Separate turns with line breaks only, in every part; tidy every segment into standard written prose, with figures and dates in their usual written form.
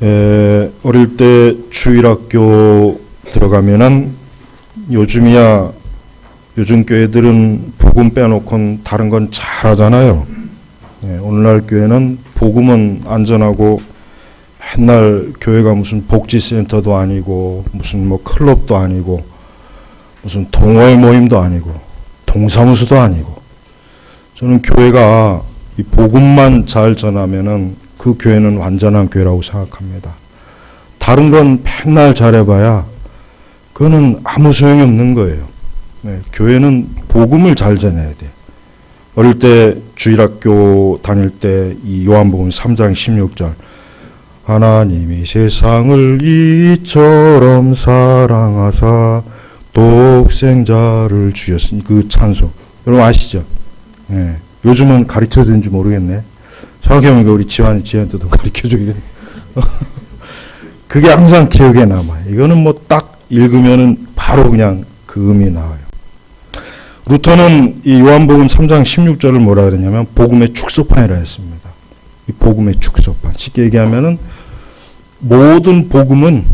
어릴 때 주일학교 들어가면은 요즘 교회들은 복음 빼놓고는 다른 건 잘하잖아요. 오늘날 교회는 복음은 안전하고 맨날 교회가 무슨 복지센터도 아니고 무슨 뭐 클럽도 아니고 무슨 동호회 모임도 아니고 동사무소도 아니고, 저는 교회가 이 복음만 잘 전하면은 그 교회는 완전한 교회라고 생각합니다. 다른 건 맨날 잘해봐야 그거는 아무 소용이 없는 거예요. 교회는 복음을 잘 전해야 돼. 어릴 때 주일학교 다닐 때 이 요한복음 3장 16절, 하나님이 세상을 이처럼 사랑하사 독생자를 주셨으니, 그 찬송 여러분 아시죠? 요즘은 가르쳐 주는지 모르겠네. 생각해보니까 우리 지한테도 가르쳐 주게. 그게 항상 기억에 남아요. 이거는 뭐 딱 읽으면은 바로 그냥 그 의미 나와요. 루터는 이 요한복음 3장 16절을 뭐라 그랬냐면 복음의 축소판이라 했습니다. 이 복음의 축소판. 쉽게 얘기하면은 모든 복음은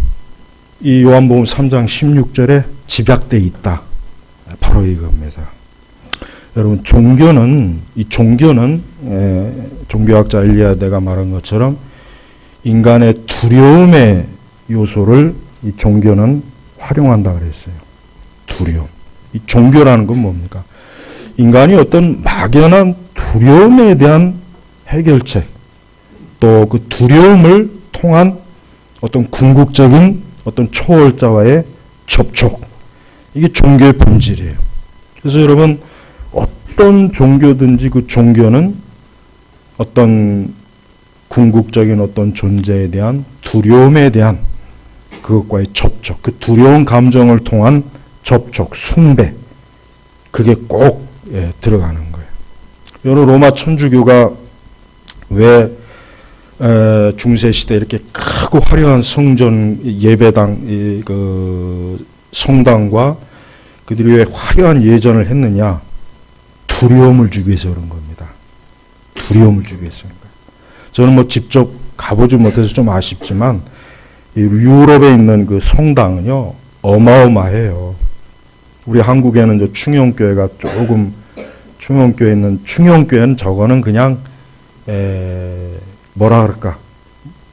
이 요한복음 3장 16절에 집약되어 있다. 바로 이겁니다. 여러분, 종교는 종교학자 엘리야대가 말한 것처럼 인간의 두려움의 요소를 이 종교는 활용한다 그랬어요. 두려움. 이 종교라는 건 뭡니까? 인간이 어떤 막연한 두려움에 대한 해결책, 또 그 두려움을 통한 어떤 궁극적인 어떤 초월자와의 접촉, 이게 종교의 본질이에요. 그래서 여러분, 어떤 종교든지 그 종교는 어떤 궁극적인 어떤 존재에 대한 두려움에 대한 그것과의 접촉, 그 두려운 감정을 통한 접촉, 숭배, 그게 꼭 들어가는 거예요. 여러분, 로마 천주교가 왜 중세 시대 이렇게 크고 화려한 성전 예배당, 그 성당과 그들이 왜 화려한 예전을 했느냐? 두려움을 주기 위해서 그런 겁니다. 두려움을 주기 위해서 그런 거예요. 저는 뭐 직접 가보지 못해서 좀 아쉽지만 유럽에 있는 그 성당은요 어마어마해요. 우리 한국에는 저 충영교회가 조금, 충영교회 있는 충영교회는 저거는 그냥 뭐라 그럴까,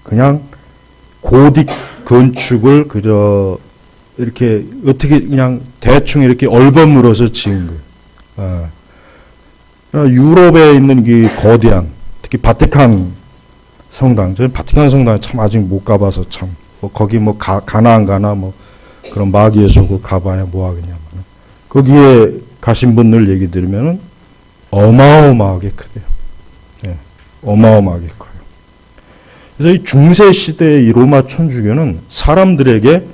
그냥 고딕 건축을 그저 이렇게 어떻게 그냥 대충 이렇게 얼버무려서 지은 거예요. 유럽에 있는 그 거대한, 특히 바티칸 성당, 저는 바티칸 성당에 참 아직 못 가봐서 참, 뭐 거기 뭐 가나 안 가나 뭐 그런 마귀의 소굴 가봐야 뭐 하겠냐면, 거기에 가신 분들 얘기 들으면은 어마어마하게 크대요. 어마어마하게 커요. 그래서 이 중세 시대의 이 로마 천주교는 사람들에게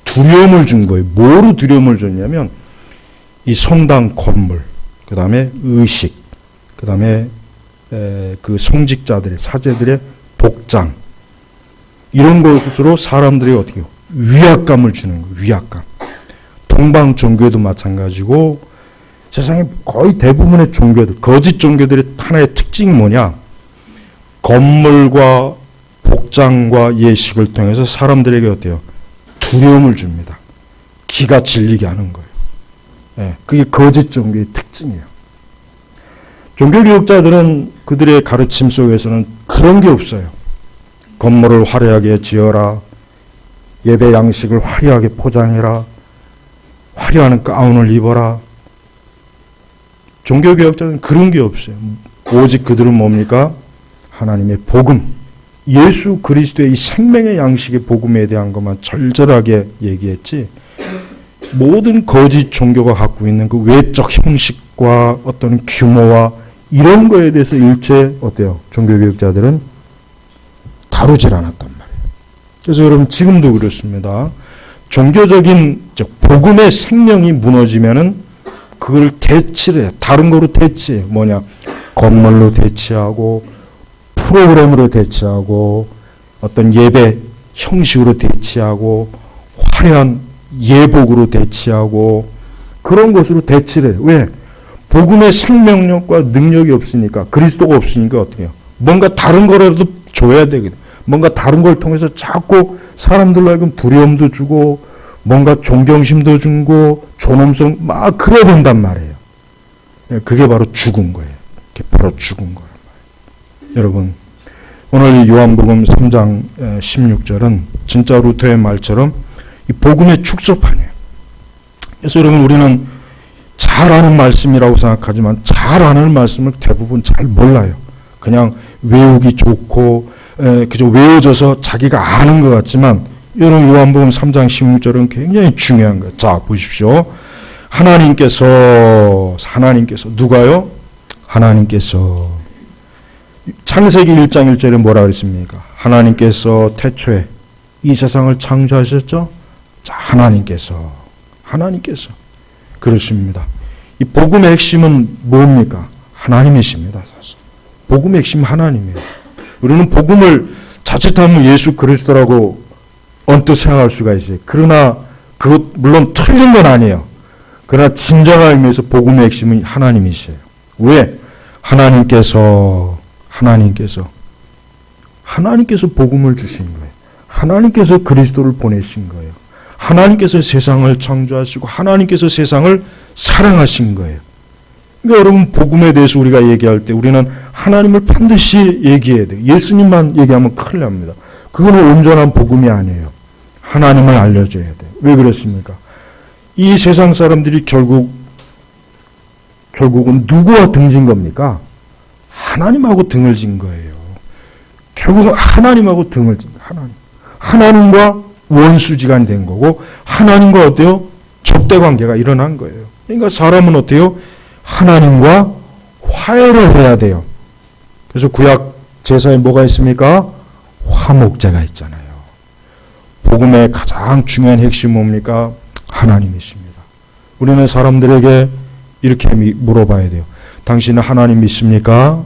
두려움을 준 거예요. 뭐로 두려움을 줬냐면 이 성당 건물, 그 다음에 의식, 그 다음에 그 성직자들의, 사제들의 복장, 이런 것으로 사람들이 어떻게 해요? 위압감을 주는 거예요. 위압감. 동방 종교도 마찬가지고 세상의 거의 대부분의 종교들, 거짓 종교들의 하나의 특징이 뭐냐? 건물과 복장과 예식을 통해서 사람들에게 어때요? 두려움을 줍니다. 기가 질리게 하는 거예요. 그게 거짓 종교의 특징이에요. 종교교육자들은 그들의 가르침 속에서는 그런 게 없어요. 건물을 화려하게 지어라, 예배 양식을 화려하게 포장해라, 화려한 가운을 입어라. 종교교육자들은 그런 게 없어요. 오직 그들은 뭡니까? 하나님의 복음, 예수 그리스도의 이 생명의 양식의 복음에 대한 것만 절절하게 얘기했지, 모든 거짓 종교가 갖고 있는 그 외적 형식과 어떤 규모와 이런 거에 대해서 일체 어때요? 종교교육자들은 다루질 않았단 말이에요. 그래서 여러분, 지금도 그렇습니다. 종교적인 복음의 생명이 무너지면은 그걸 대치를 해요. 다른 거로 대치해요. 뭐냐? 건물로 대치하고, 프로그램으로 대치하고, 어떤 예배 형식으로 대치하고, 화려한 예복으로 대치하고, 그런 것으로 대치를 해요. 왜? 복음의 생명력과 능력이 없으니까, 그리스도가 없으니까 어떻게 해요? 뭔가 다른 거라도 줘야 되거든. 뭔가 다른 걸 통해서 자꾸 사람들로 하여금 두려움도 주고 뭔가 존경심도 주고 존엄성 막 그래야 된단 말이에요. 그게 바로 죽은 거예요. 그게 바로 죽은 거란 말이에요. 여러분, 오늘 이 요한복음 3장 16절은 진짜 루터의 말처럼 이 복음의 축소판이에요. 그래서 여러분, 우리는 잘 아는 말씀이라고 생각하지만 잘 아는 말씀을 대부분 잘 몰라요. 그냥 외우기 좋고 그저 외워져서 자기가 아는 것 같지만 여러분, 요한복음 3장 16절은 굉장히 중요한 거예요. 자, 보십시오. 하나님께서 누가요? 하나님께서 창세기 1장 1절에 뭐라 그랬습니까? 하나님께서 태초에 이 세상을 창조하셨죠? 자, 하나님께서 그렇습니다. 이 복음의 핵심은 뭡니까? 하나님이십니다. 사실 복음의 핵심 하나님이에요. 우리는 복음을 자칫하면 예수 그리스도라고 언뜻 생각할 수가 있어요. 그러나 그것 물론 틀린 건 아니에요. 그러나 진정한 의미에서 복음의 핵심은 하나님이세요. 왜? 하나님께서 복음을 주신 거예요. 하나님께서 그리스도를 보내신 거예요. 하나님께서 세상을 창조하시고 하나님께서 세상을 사랑하신 거예요. 그러니까 여러분, 복음에 대해서 우리가 얘기할 때 우리는 하나님을 반드시 얘기해야 돼요. 예수님만 얘기하면 큰일 납니다. 그거는 온전한 복음이 아니에요. 하나님을 알려줘야 돼요. 왜 그렇습니까? 이 세상 사람들이 결국은 누구와 등진 겁니까? 하나님하고 등을 진 거예요. 결국은 하나님하고 등을 진 거예요. 하나님과 원수지간이 된 거고 하나님과 어때요? 적대 관계가 일어난 거예요. 그러니까 사람은 어때요? 하나님과 화해를 해야 돼요. 그래서 구약 제사에 뭐가 있습니까? 화목제가 있잖아요. 복음의 가장 중요한 핵심이 뭡니까? 하나님이십니다. 우리는 사람들에게 이렇게 물어봐야 돼요. 당신은 하나님 믿습니까?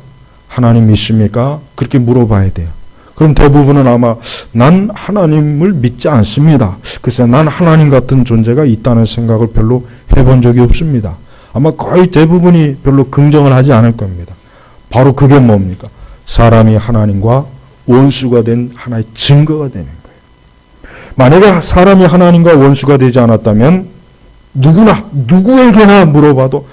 하나님 믿습니까? 그렇게 물어봐야 돼요. 그럼 대부분은 아마 난 하나님을 믿지 않습니다. 글쎄 난 하나님 같은 존재가 있다는 생각을 별로 해본 적이 없습니다. 아마 거의 대부분이 별로 긍정을 하지 않을 겁니다. 바로 그게 뭡니까? 사람이 하나님과 원수가 된 하나의 증거가 되는 거예요. 만약에 사람이 하나님과 원수가 되지 않았다면 누구에게나 물어봐도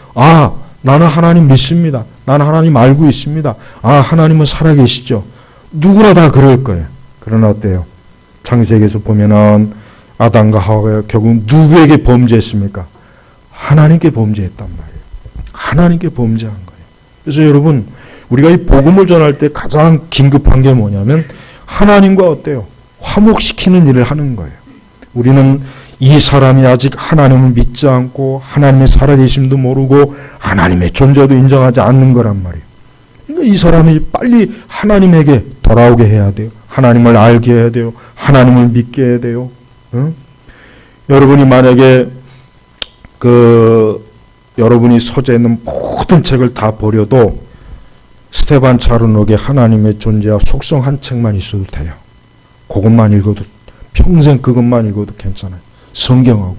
나는 하나님 믿습니다. 나는 하나님 알고 있습니다. 하나님은 살아계시죠. 누구나 다 그럴 거예요. 그러나 어때요? 창세기에서 보면은 아담과 하와가 결국 누구에게 범죄했습니까? 하나님께 범죄했단 말이에요. 하나님께 범죄한 거예요. 그래서 여러분, 우리가 이 복음을 전할 때 가장 긴급한 게 뭐냐면 하나님과 어때요? 화목시키는 일을 하는 거예요. 우리는 이 사람이 아직 하나님을 믿지 않고 하나님의 살아계심도 모르고 하나님의 존재도 인정하지 않는 거란 말이에요. 그러니까 이 사람이 빨리 하나님에게 돌아오게 해야 돼요. 하나님을 알게 해야 돼요. 하나님을 믿게 해야 돼요. 응? 여러분이 만약에 여러분이 서재에 있는 모든 책을 다 버려도 스테반 차르녹의 하나님의 존재와 속성 한 책만 있어도 돼요. 그것만 읽어도 평생 그것만 읽어도 괜찮아요. 성경하고.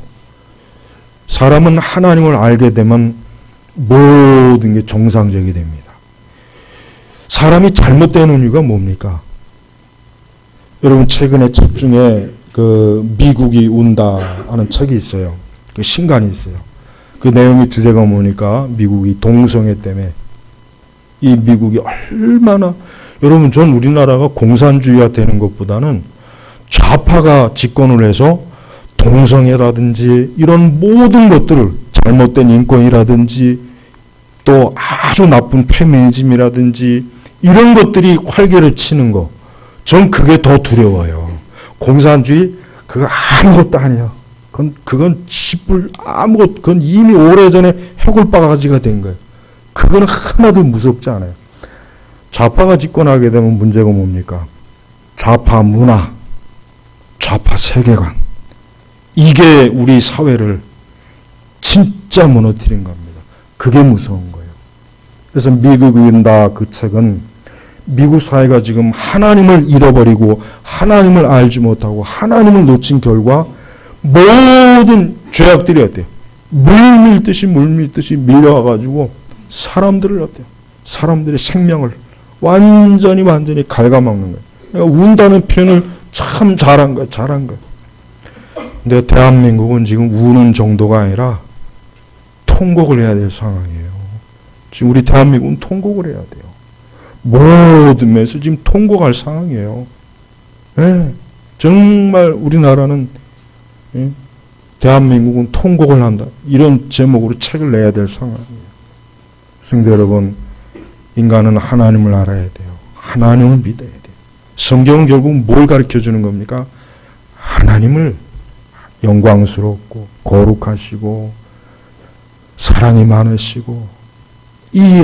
사람은 하나님을 알게 되면 모든 게 정상적이 됩니다. 사람이 잘못되는 이유가 뭡니까? 여러분, 최근에 책 중에 미국이 운다 하는 책이 있어요. 그 신간이 있어요. 그 내용의 주제가 뭡니까? 미국이 동성애 때문에 이 미국이 얼마나, 여러분, 전 우리나라가 공산주의가 되는 것보다는 좌파가 집권을 해서 동성애라든지 이런 모든 것들을, 잘못된 인권이라든지 또 아주 나쁜 페미니즘이라든지 이런 것들이 활개를 치는 거, 전 그게 더 두려워요. 공산주의 그거 아무것도 아니에요. 그건 그건 이미 오래전에 해골바가지가 된 거예요. 그거는 하나도 무섭지 않아요. 좌파가 집권하게 되면 문제가 뭡니까? 좌파 문화, 좌파 세계관, 이게 우리 사회를 진짜 무너뜨린 겁니다. 그게 무서운 거예요. 그래서 미국인다 그 책은 미국 사회가 지금 하나님을 잃어버리고 하나님을 알지 못하고 하나님을 놓친 결과 모든 죄악들이 어때요? 물밀듯이 밀려와가지고 사람들을 어때요? 사람들의 생명을 완전히 갉아먹는 거예요. 운다는 표현을 참 잘한 거야. 근데 대한민국은 지금 우는 정도가 아니라 통곡을 해야 될 상황이에요. 지금 우리 대한민국은 통곡을 해야 돼요. 모든 면에서 지금 통곡할 상황이에요. 예, 정말 우리나라는, 예, 대한민국은 통곡을 한다. 이런 제목으로 책을 내야 될 상황이에요. 성도 여러분, 인간은 하나님을 알아야 돼요. 하나님을 믿어야 돼요. 성경은 결국 뭘 가르쳐 주는 겁니까? 하나님을 영광스럽고 거룩하시고 사랑이 많으시고 이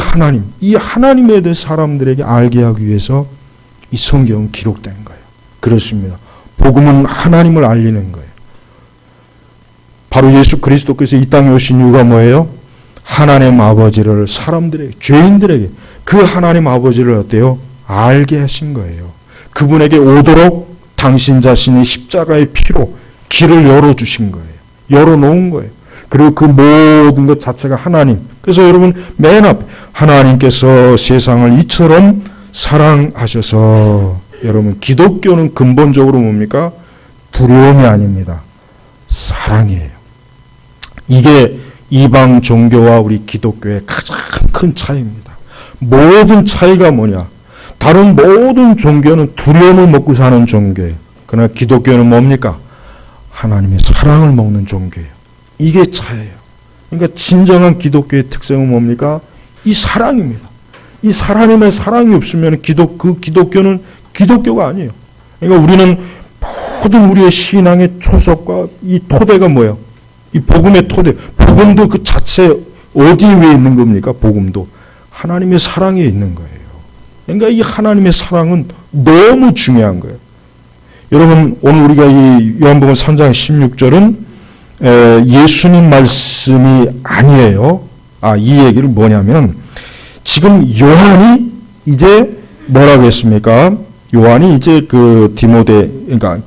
하나님에 대해 사람들에게 알게 하기 위해서 이 성경은 기록된 거예요. 그렇습니다. 복음은 하나님을 알리는 거예요. 바로 예수 그리스도께서 이 땅에 오신 이유가 뭐예요? 하나님 아버지를 사람들에게, 죄인들에게 그 하나님 아버지를 어때요? 알게 하신 거예요. 그분에게 오도록 당신 자신이 십자가의 피로 길을 열어주신 거예요. 열어놓은 거예요. 그리고 그 모든 것 자체가 하나님. 그래서 여러분 맨 앞에 하나님께서 세상을 이처럼 사랑하셔서, 여러분 기독교는 근본적으로 뭡니까? 두려움이 아닙니다. 사랑이에요. 이게 이방 종교와 우리 기독교의 가장 큰 차이입니다. 모든 차이가 뭐냐? 다른 모든 종교는 두려움을 먹고 사는 종교예요. 그러나 기독교는 뭡니까? 하나님의 사랑을 먹는 종교예요. 이게 차이예요. 그러니까 진정한 기독교의 특성은 뭡니까? 이 사랑입니다. 이 하나님의 사랑이 없으면 그 기독교는 기독교가 아니에요. 그러니까 우리는 모든 우리의 신앙의 초석과 이 토대가 뭐예요? 이 복음의 토대. 복음도 그 자체 어디 위에 있는 겁니까? 복음도 하나님의 사랑에 있는 거예요. 그러니까 이 하나님의 사랑은 너무 중요한 거예요. 여러분, 오늘 우리가 이 요한복음 3장 16절은 예수님 말씀이 아니에요. 이 얘기를 뭐냐면, 지금 요한이 이제 뭐라고 했습니까? 요한이 이제 그러니까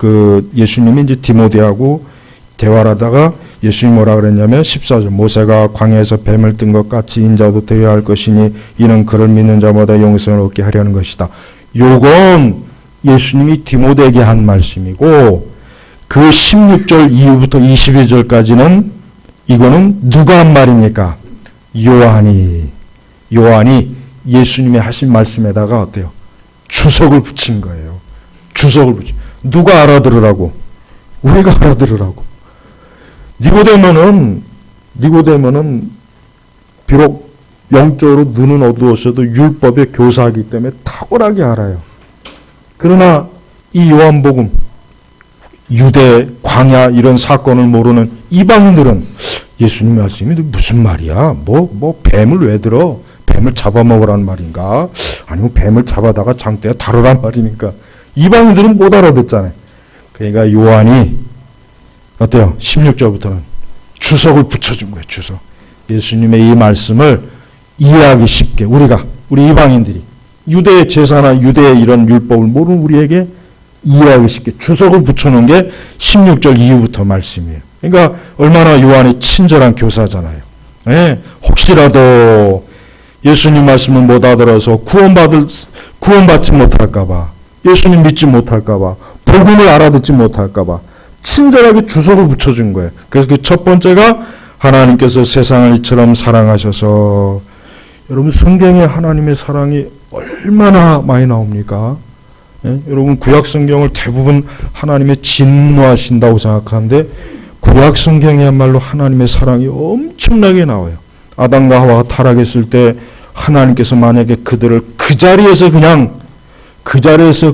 예수님이 이제 디모데하고 대화를 하다가 예수님이 뭐라 그랬냐면 14절, 모세가 광야에서 뱀을 뜬 것 같이 인자도 되어야 할 것이니 이는 그를 믿는 자마다 영생을 얻게 하려는 것이다. 요건 예수님이 디모데에게 한 말씀이고, 그 16절 이후부터 22절까지는 이거는 누가 한 말입니까? 요한이 예수님이 하신 말씀에다가 어때요? 주석을 붙인 거예요. 주석을 붙인. 누가 알아들으라고? 우리가 알아들으라고. 니고데모는 비록 영적으로 눈은 어두웠어도 율법의 교사이기 때문에 탁월하게 알아요. 그러나 이 요한복음, 유대, 광야 이런 사건을 모르는 이방인들은 예수님 말씀이 무슨 말이야? 뭐 뱀을 왜 들어? 뱀을 잡아먹으라는 말인가? 아니면 뱀을 잡아다가 장대에 다루란 말이니까. 이방인들은 못 알아듣잖아요. 그러니까 요한이 어때요? 16절부터는 주석을 붙여준 거예요. 주석. 예수님의 이 말씀을 이해하기 쉽게 우리 이방인들이 유대의 제사나 유대의 이런 율법을 모르는 우리에게 이해하기 쉽게 주석을 붙여놓은 게 16절 이후부터 말씀이에요. 그러니까 얼마나 요한이 친절한 교사잖아요. 네, 혹시라도 예수님 말씀을 못 알아들어서 구원받지 못할까봐, 예수님 믿지 못할까봐, 복음을 알아듣지 못할까봐 친절하게 주석을 붙여준 거예요. 그래서 그 첫 번째가 하나님께서 세상을 이처럼 사랑하셔서, 여러분 성경에 하나님의 사랑이 얼마나 많이 나옵니까? 예? 여러분 구약 성경을 대부분 하나님의 진노하신다고 생각하는데, 구약 성경이야말로 하나님의 사랑이 엄청나게 나와요. 아담과 하와가 타락했을 때 하나님께서 만약에 그들을 그 자리에서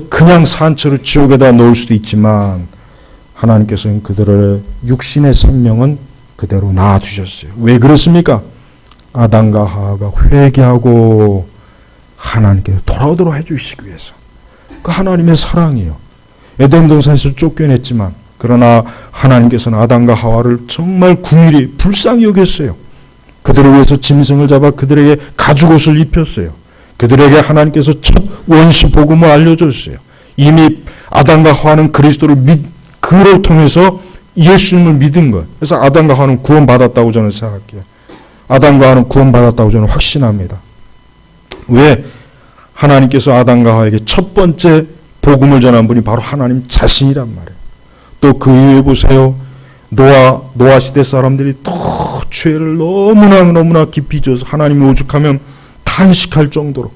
그냥 산처로 지옥에다 놓을 수도 있지만, 하나님께서는 그들의 육신의 생명은 그대로 놔두셨어요. 왜 그렇습니까? 아담과 하와가 회개하고 하나님께 돌아오도록 해주시기 위해서. 그 하나님의 사랑이에요. 에덴 동산에서 쫓겨냈지만, 그러나 하나님께서는 아담과 하와를 정말 궁일이 불쌍히 여겼어요. 그들을 위해서 짐승을 잡아 그들에게 가죽옷을 입혔어요. 그들에게 하나님께서 첫 원시 복음을 알려줬어요. 이미 아담과 하와는 그를 통해서 예수님을 믿은 것. 그래서 아담과 하와는 구원받았다고 저는 생각해요. 아담과 하와는 구원받았다고 저는 확신합니다. 왜? 하나님께서 아담과 하와에게 첫 번째 복음을 전한 분이 바로 하나님 자신이란 말이에요. 또 그 이후에 보세요. 노아 시대 사람들이 또 죄를 너무나 깊이 져서 하나님이 오죽하면 탄식할 정도로,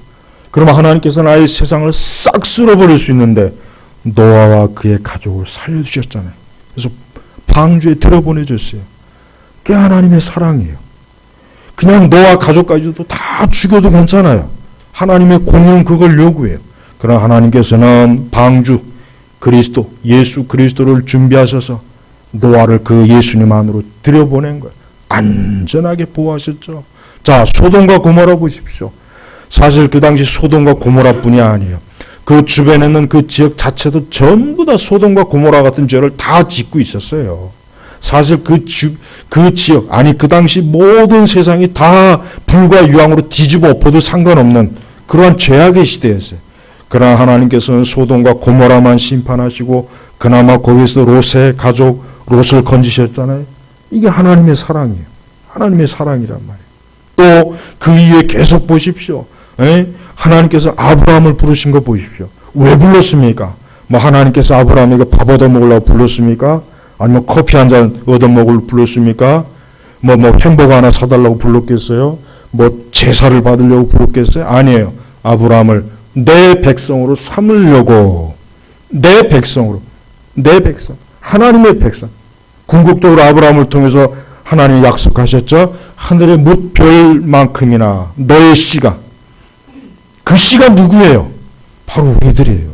그러면 하나님께서는 아예 세상을 싹 쓸어버릴 수 있는데 노아와 그의 가족을 살려주셨잖아요. 그래서 방주에 들어보내줬어요. 그게 하나님의 사랑이에요. 그냥 노아 가족까지도 다 죽여도 괜찮아요. 하나님의 공의는 그걸 요구해요. 그러나 하나님께서는 방주 그리스도, 예수 그리스도를 준비하셔서 노아를 그 예수님 안으로 들여보낸 거예요. 안전하게 보호하셨죠. 자, 소돔과 고모라 보십시오. 사실 그 당시 소돔과 고모라뿐이 아니에요. 그 주변에 있는 그 지역 자체도 전부 다 소돔과 고모라 같은 죄를 다 짓고 있었어요. 사실 그 지역, 아니 그 당시 모든 세상이 다 불과 유황으로 뒤집어 엎어도 상관없는 그러한 죄악의 시대였어요. 그러나 하나님께서는 소돔과 고모라만 심판하시고 그나마 거기서 롯의 가족 롯을 건지셨잖아요. 이게 하나님의 사랑이에요. 하나님의 사랑이란 말이에요. 또 그 이후에 계속 보십시오. 하나님께서 아브라함을 부르신 거 보십시오. 왜 불렀습니까? 뭐 하나님께서 아브라함에게 밥 얻어먹으려고 불렀습니까? 아니면 커피 한 잔 얻어먹으려고 불렀습니까? 뭐 햄버거 하나 사달라고 불렀겠어요? 뭐 제사를 받으려고 불렀겠어요? 아니에요. 아브라함을 내 백성으로 삼으려고, 내 백성으로, 내 백성, 하나님의 백성. 궁극적으로 아브라함을 통해서 하나님이 약속하셨죠. 하늘의 뭇별만큼이나 너의 씨가, 그 씨가 누구예요? 바로 우리들이에요.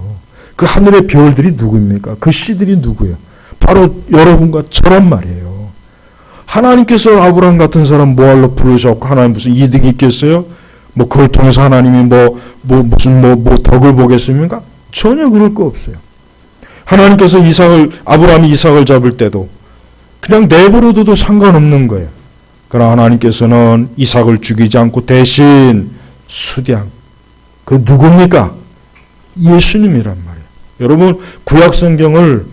그 하늘의 별들이 누구입니까? 그 씨들이 누구예요? 바로 여러분과 저란 말이에요. 하나님께서 아브라함 같은 사람 뭐하러 부르셨고 하나님 무슨 이득이 있겠어요? 뭐 그걸 통해서 하나님이 무슨 덕을 보겠습니까? 전혀 그럴 거 없어요. 하나님께서 아브라함이 이삭을 잡을 때도 그냥 내버려둬도 상관없는 거예요. 그러나 하나님께서는 이삭을 죽이지 않고 대신 수량, 그 누굽니까? 예수님이란 말이에요. 여러분 구약 성경을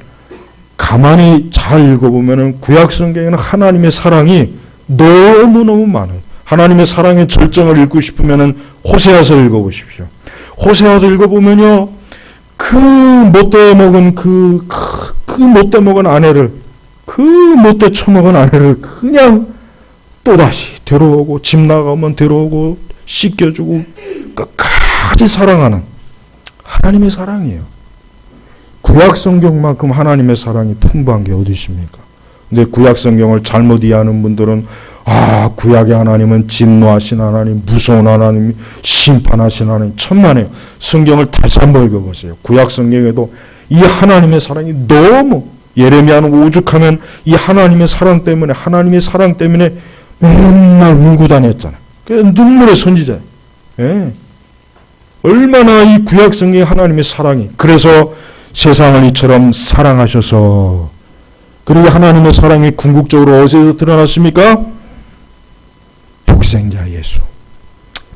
가만히 잘 읽어보면 구약 성경에는 하나님의 사랑이 너무너무 많아요. 하나님의 사랑의 절정을 읽고 싶으면 호세아서 읽어보십시오. 호세아서 읽어보면요, 그 못돼 먹은 아내를, 그 못돼 처먹은 아내를 그냥 또다시 데려오고, 집 나가면 데려오고, 씻겨주고, 끝까지 사랑하는 하나님의 사랑이에요. 구약 성경만큼 하나님의 사랑이 풍부한 게 어디 있습니까? 근데 구약 성경을 잘못 이해하는 분들은 구약의 하나님은 진노하신 하나님, 무서운 하나님, 심판하신 하나님, 천만에요. 성경을 다시 한번 읽어보세요. 구약 성경에도 이 하나님의 사랑이 너무, 예레미야는 오죽하면 이 하나님의 사랑 때문에 맨날 울고 다녔잖아요. 눈물의 선지자예요. 예. 얼마나 이 구약 성경의 하나님의 사랑이, 그래서 세상을 이처럼 사랑하셔서, 그리고 하나님의 사랑이 궁극적으로 어디서 드러났습니까? 독생자 예수.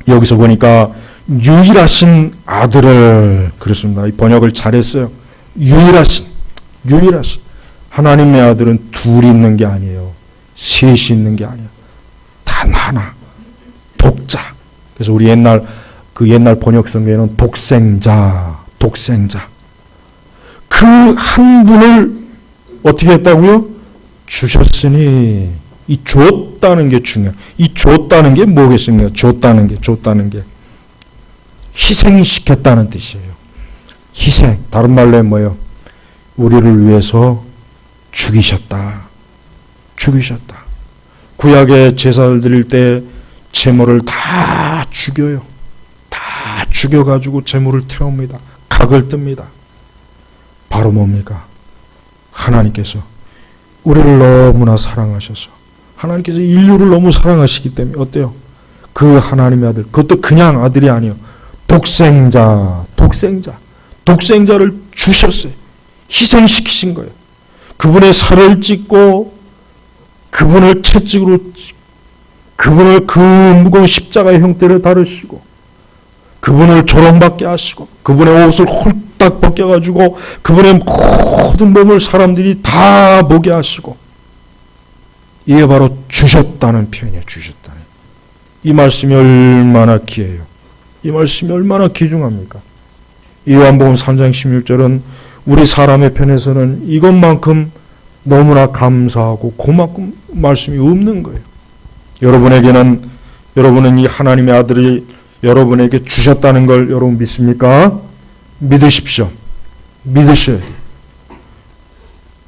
여기서 보니까 유일하신 아들을, 그렇습니다. 이 번역을 잘했어요. 유일하신. 하나님의 아들은 둘이 있는 게 아니에요. 셋이 있는 게 아니에요. 단 하나. 독자. 그래서 우리 옛날 번역 성경에는 독생자. 그 한 분을 어떻게 했다고요? 주셨으니. 이 줬다는 게 중요해요. 이 줬다는 게 뭐겠습니까? 줬다는 게 희생시켰다는 뜻이에요. 희생. 다른 말로 뭐예요? 우리를 위해서 죽이셨다. 구약의 제사를 드릴 때 제물을 다 죽여요. 다 죽여가지고 제물을 태웁니다. 각을 뜹니다. 바로 뭡니까? 하나님께서 우리를 너무나 사랑하셔서, 하나님께서 인류를 너무 사랑하시기 때문에 어때요? 그 하나님의 아들, 그것도 그냥 아들이 아니에요. 독생자를 주셨어요. 희생시키신 거예요. 그분의 살을 찢고, 그분을 채찍으로 찢고, 그분을 그 무거운 십자가의 형태를 다루시고, 그분을 조롱받게 하시고, 그분의 옷을 홀딱 벗겨가지고 그분의 모든 몸을 사람들이 다 보게 하시고, 이게 바로 주셨다는 표현이에요. 주셨다는. 이 말씀이 얼마나 귀해요. 이 말씀이 얼마나 귀중합니까? 요한복음 3장 16절은 우리 사람의 편에서는 이것만큼 너무나 감사하고 고맙고 말씀이 없는 거예요. 여러분은 이 하나님의 아들이 여러분에게 주셨다는 걸 여러분 믿습니까? 믿으십시오. 믿으셔야 돼요.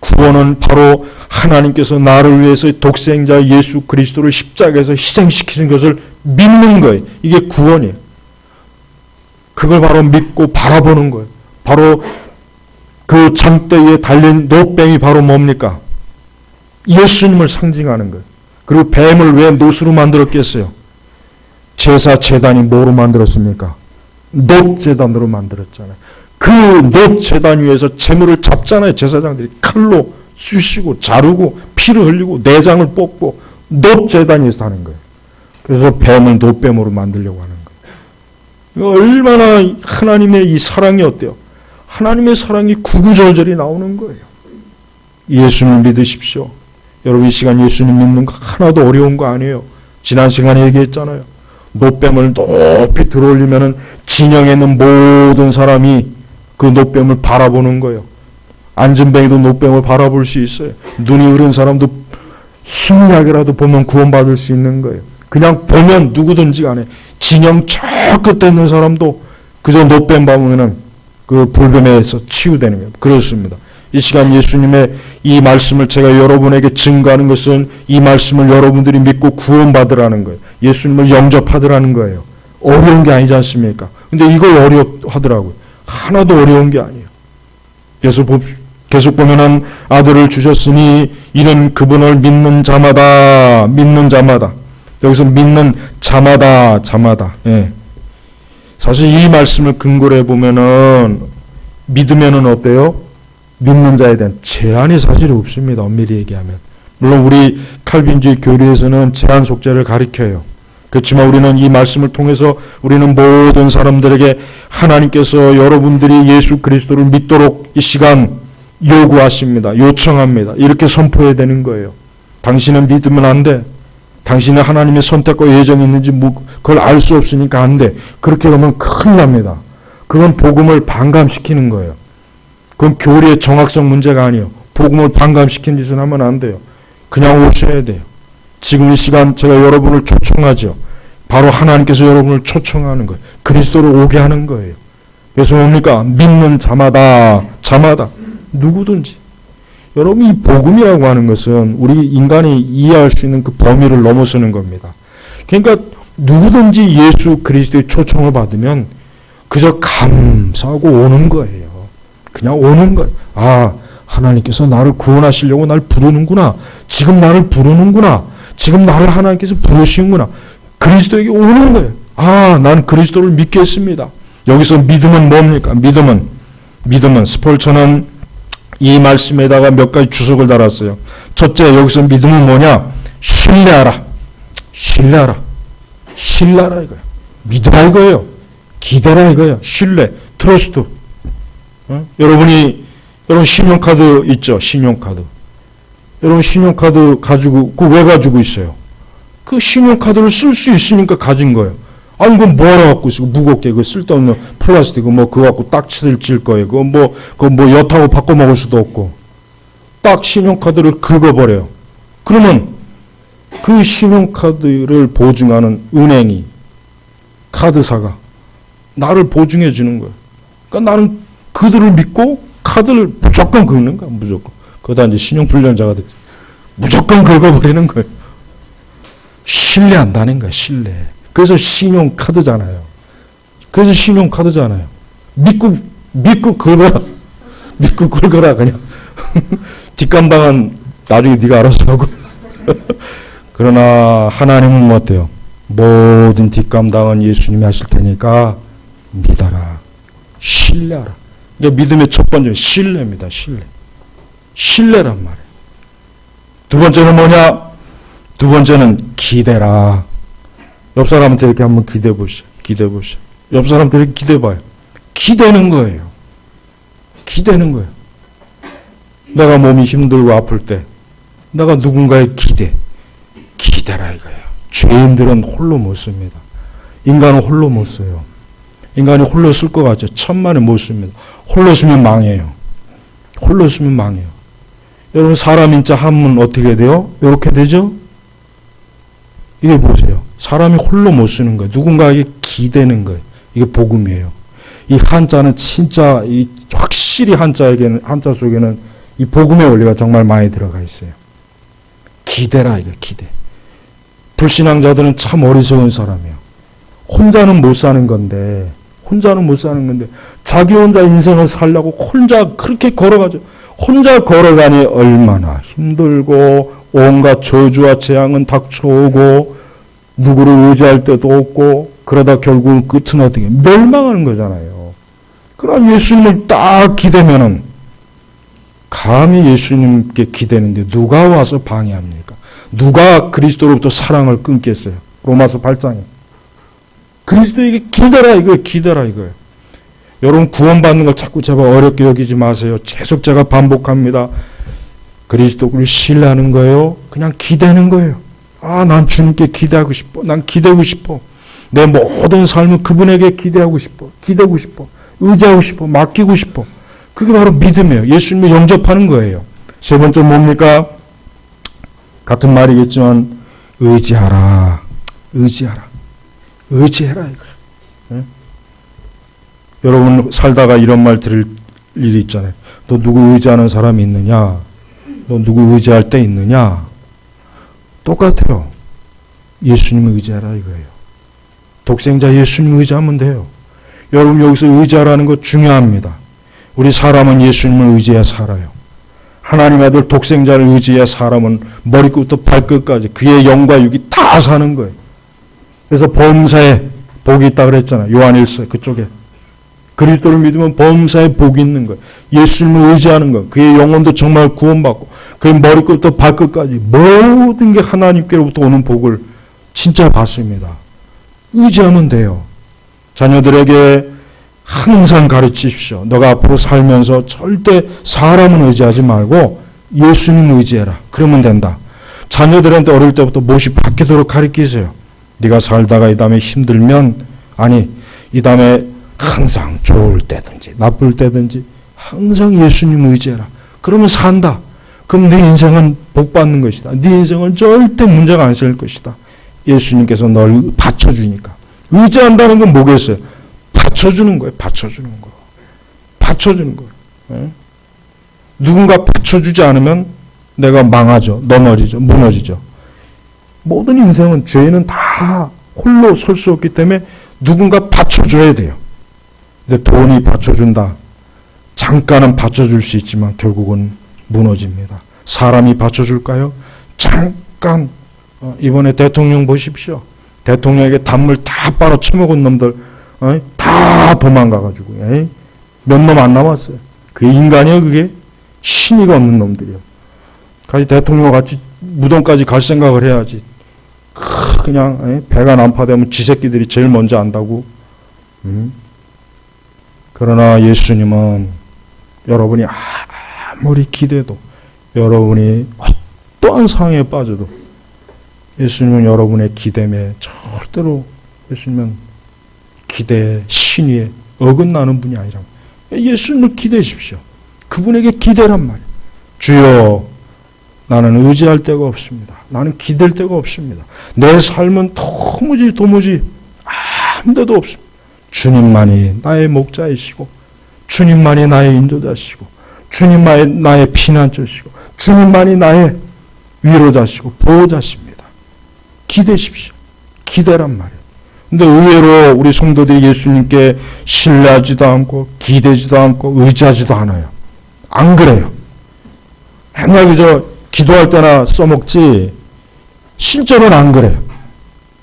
구원은 바로 하나님께서 나를 위해서 독생자 예수 그리스도를 십자가에서 희생시키신 것을 믿는 거예요. 이게 구원이에요. 그걸 바로 믿고 바라보는 거예요. 바로 그 장대에 달린 노뱀이 바로 뭡니까? 예수님을 상징하는 거예요. 그리고 뱀을 왜 노수로 만들었겠어요? 제사 제단이 뭐로 만들었습니까? 놋제단으로 만들었잖아요. 그 놋제단 위에서 재물을 잡잖아요. 제사장들이 칼로 쑤시고 자르고 피를 흘리고 내장을 뽑고 놋제단 위에서 하는 거예요. 그래서 뱀을 놋뱀으로 만들려고 하는 거예요. 얼마나 하나님의 이 사랑이 어때요? 하나님의 사랑이 구구절절히 나오는 거예요. 예수님을 믿으십시오. 여러분 이 시간 예수님 믿는 거 하나도 어려운 거 아니에요. 지난 시간에 얘기했잖아요. 놋뱀을 높이 들어올리면은 진영에 있는 모든 사람이 그 놋뱀을 바라보는 거예요. 안전뱅이도 놋뱀을 바라볼 수 있어요. 눈이 흐른 사람도 희미하게라도 보면 구원받을 수 있는 거예요. 그냥 보면 누구든지 간에 진영 저 끝에 있는 사람도 그저 놋뱀 보면은 그 불뱀에서 치유되는 거예요. 그렇습니다. 이 시간 예수님의 이 말씀을 제가 여러분에게 증거하는 것은 이 말씀을 여러분들이 믿고 구원받으라는 거예요. 예수님을 영접하더라는 거예요. 어려운 게 아니지 않습니까? 근데 이걸 어려워하더라고요. 하나도 어려운 게 아니에요. 계속 보면은 아들을 주셨으니 이는 그분을 믿는 자마다 여기서 믿는 자마다 예. 사실 이 말씀을 근거로 해보면은 믿으면은 어때요? 믿는 자에 대한 제한이 사실 없습니다. 엄밀히 얘기하면. 물론 우리 칼빈주의 교리에서는 제한 속죄를 가리켜요. 그렇지만 우리는 이 말씀을 통해서 우리는 모든 사람들에게 하나님께서 여러분들이 예수 그리스도를 믿도록 이 시간 요구하십니다. 요청합니다. 이렇게 선포해야 되는 거예요. 당신은 믿으면 안 돼. 당신의 하나님의 선택과 예정이 있는지 그걸 알 수 없으니까 안 돼. 그렇게 하면 큰일 납니다. 그건 복음을 반감시키는 거예요. 그건 교리의 정확성 문제가 아니에요. 복음을 반감시키는 짓은 하면 안 돼요. 그냥 오셔야 돼요. 지금 이 시간 제가 여러분을 초청하죠. 바로 하나님께서 여러분을 초청하는 거예요. 그리스도로 오게 하는 거예요. 그래서 뭡니까? 믿는 자마다 누구든지. 여러분 이 복음이라고 하는 것은 우리 인간이 이해할 수 있는 그 범위를 넘어서는 겁니다. 그러니까 누구든지 예수 그리스도의 초청을 받으면 그저 감사하고 오는 거예요. 그냥 오는 거예요. 아, 하나님께서 나를 구원하시려고 날 부르는구나. 지금 나를 부르는구나. 지금 나를 하나님께서 부르시는구나. 그리스도에게 오는 거예요. 아, 난 그리스도를 믿겠습니다. 여기서 믿음은 뭡니까? 믿음은 스폴처는 이 말씀에다가 몇 가지 주석을 달았어요. 첫째, 여기서 믿음은 뭐냐? 신뢰하라 이거예요. 믿으라 이거예요. 기대라 이거예요. 신뢰, 트러스트. 여러분 신용카드 있죠? 신용카드. 여러분 신용카드 가지고 왜 가지고 있어요? 그 신용카드를 쓸 수 있으니까 가진 거예요. 아니 그건 뭐하러 갖고 있어? 무겁게 그 쓸데없는 플라스틱 그거 갖고 딱지를 찔 거예요. 그거 엿하고 바꿔 먹을 수도 없고. 딱 신용카드를 긁어버려요. 그러면 그 신용카드를 보증하는 은행이 카드사가 나를 보증해 주는 거예요. 그러니까 나는 그들을 믿고 카드를 무조건 긁는 거야. 무조건. 그러다 이제 신용불량자가 되지. 무조건 긁어버리는 거예요. 신뢰한다는 거야. 신뢰. 그래서 신용카드잖아요. 믿고 긁어라. 믿고 긁어라 그냥. 뒷감당은 나중에 네가 알아서 하고. 그러나 하나님은 뭐 어때요? 모든 뒷감당은 예수님이 하실 테니까 믿어라. 신뢰하라. 그러니까 믿음의 첫 번째는 신뢰입니다. 신뢰란 말이에요. 두 번째는 뭐냐? 두 번째는 기대라. 옆 사람한테 이렇게 한번 기대해 보시죠. 옆 사람한테 이렇게 기대해봐요. 기대는 거예요. 내가 몸이 힘들고 아플 때 내가 누군가의 기대라 이거예요. 죄인들은 홀로 못 씁니다. 인간은 홀로 못 써요. 인간이 홀로 쓸 것 같죠. 천만에 못 씁니다. 홀로 쓰면 망해요. 홀로 쓰면 망해요. 여러분 사람 인자 하면 어떻게 돼요? 이렇게 되죠? 이게 보세요. 사람이 홀로 못 쓰는 거예요. 누군가에게 기대는 거예요. 이게 복음이에요. 이 한자는 진짜 이 확실히 한자 속에는 이 복음의 원리가 정말 많이 들어가 있어요. 기대라 이거 기대. 불신앙자들은 참 어리석은 사람이에요. 혼자는 못 사는 건데 자기 혼자 인생을 살려고 혼자 그렇게 걸어가죠. 혼자 걸어가니 얼마나 힘들고 온갖 저주와 재앙은 닥쳐오고 누구를 의지할 데도 없고 그러다 결국은 끝은 어떻게 멸망하는 거잖아요. 그러나 예수님을 딱 기대면은 감히 예수님께 기대는데 누가 와서 방해합니까? 누가 그리스도로부터 사랑을 끊겠어요? 로마서 8장에. 그리스도에게 기대라 이거예요. 여러분 구원받는 걸 자꾸 제발 어렵게 여기지 마세요. 계속 제가 반복합니다. 그리스도를 신뢰하는 거예요. 그냥 기대는 거예요. 난 주님께 기대하고 싶어. 난 기대고 싶어. 내 모든 삶은 그분에게 기대하고 싶어. 의지하고 싶어. 맡기고 싶어. 그게 바로 믿음이에요. 예수님을 영접하는 거예요. 세 번째 뭡니까? 같은 말이겠지만 의지해라 이거예요. 네? 여러분 살다가 이런 말 들을 일이 있잖아요. 너 누구 의지하는 사람이 있느냐? 너 누구 의지할 때 있느냐? 똑같아요. 예수님을 의지하라 이거예요. 독생자 예수님을 의지하면 돼요. 여러분 여기서 의지하라는 거 중요합니다. 우리 사람은 예수님을 의지해야 살아요. 하나님의 아들 독생자를 의지해야 사람은 머리끝부터 발끝까지 그의 영과 육이 다 사는 거예요. 그래서 범사에 복이 있다 그랬잖아요. 요한일서 그쪽에. 그리스도를 믿으면 범사에 복이 있는 거예요. 예수님을 의지하는 거. 그의 영혼도 정말 구원받고 그의 머리끝부터 발끝까지 모든 게 하나님께로부터 오는 복을 진짜 받습니다. 의지하면 돼요. 자녀들에게 항상 가르치십시오. 너가 앞으로 살면서 절대 사람은 의지하지 말고 예수님 의지해라. 그러면 된다. 자녀들한테 어릴 때부터 못이 바뀌도록 가르치세요. 네가 살다가 이 다음에 힘들면 이 다음에 항상 좋을 때든지 나쁠 때든지 항상 예수님 의지해라. 그러면 산다. 그럼 네 인생은 복 받는 것이다. 네 인생은 절대 문제가 안 생길 것이다. 예수님께서 널 받쳐주니까. 의지한다는 건 뭐겠어요? 받쳐주는 거예요. 받쳐주는 거예요. 네? 누군가 받쳐주지 않으면 내가 망하죠. 넘어지죠. 무너지죠. 모든 인생은 죄인은 다 홀로 설 수 없기 때문에 누군가 받쳐줘야 돼요. 근데 돈이 받쳐준다. 잠깐은 받쳐줄 수 있지만 결국은 무너집니다. 사람이 받쳐줄까요? 잠깐. 이번에 대통령 보십시오. 대통령에게 단물 다 빨아 처먹은 놈들 다 도망가가지고 몇 놈 안 남았어요. 그게 인간이에요. 그게 신의가 없는 놈들이요. 같이 대통령 같이 무덤까지 갈 생각을 해야지. 그냥 배가 난파되면 지 새끼들이 제일 먼저 안다고. 그러나 예수님은 여러분이 아무리 기대도 여러분이 어떠한 상황에 빠져도 예수님은 여러분의 기대에 절대로 예수님은 기대, 신의에 어긋나는 분이 아니라 예수님을 기대하십시오. 그분에게 기대란 말이에요. 주여 나는 의지할 데가 없습니다. 나는 기댈 데가 없습니다. 내 삶은 도무지 아무 데도 없습니다. 주님만이 나의 목자이시고 주님만이 나의 인도자시고 주님만이 나의 피난처시고 주님만이 나의 위로자시고 보호자십니다. 기대십시오. 기대란 말이에요. 근데 의외로 우리 성도들이 예수님께 신뢰하지도 않고 기대지도 않고 의지하지도 않아요. 안 그래요. 맨날 그저 기도할 때나 써먹지 실제로는 안 그래요.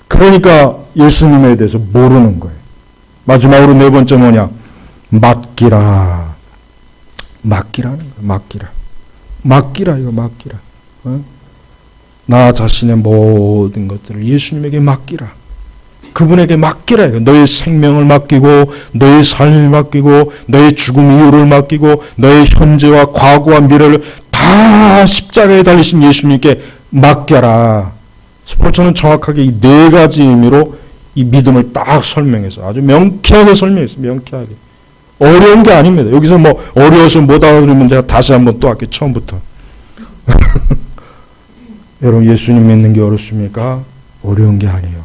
그러니까 예수님에 대해서 모르는 거예요. 마지막으로 네 번째 뭐냐? 맡기라. 맡기라는 거예요. 맡기라. 나 자신의 모든 것들을 예수님에게 맡기라. 그분에게 맡기라. 너의 생명을 맡기고 너의 삶을 맡기고 너의 죽음 이후를 맡기고 너의 현재와 과거와 미래를 다 십자가에 달리신 예수님께 맡겨라. 스포츠는 정확하게 이 네 가지 의미로 이 믿음을 딱 설명해서 아주 명쾌하게 설명했어요. 명쾌하게. 어려운 게 아닙니다. 여기서 뭐 어려워서 못 알아들으면 제가 다시 한번 또 할게요. 처음부터. 여러분, 예수님 믿는 게 어렵습니까? 어려운 게 아니에요.